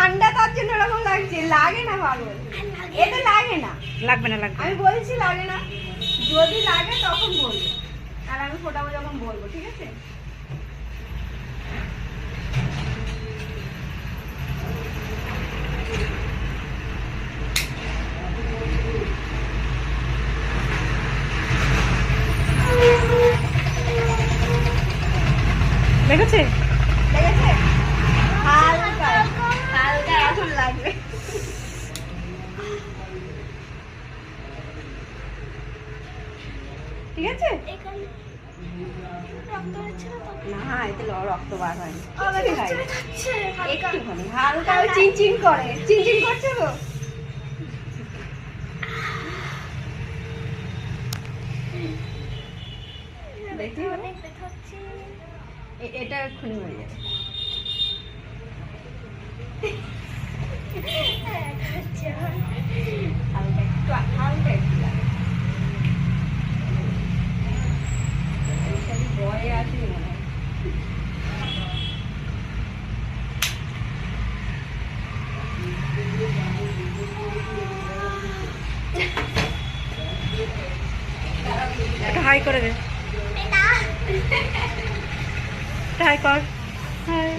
ঠান্ডা তার জন্য এরকম লাগছে, লাগে না পাগল, এটা লাগে না। লাগবে না, লাগবে আমি বলছি লাগে না, যদি লাগে তখন বলবো, আর আমি ফোটাবো যখন বলবো, ঠিক আছে? লেগেছে? লেগেছে? হালকা হালকা এখন লাগবে। ঠিক আছে? না, এতে রক্ত বার হয়নি, একটুখানি হালকা চিনচিন করে, চিনচিন করছে তো। দেখি এটা এক্ষুনি হয়ে যাবে। হালকা একটু, হালকা একটু লাগে। ভয়ে আছে মনে হয়। একটা হাই করে দে, হাই কর, হাই।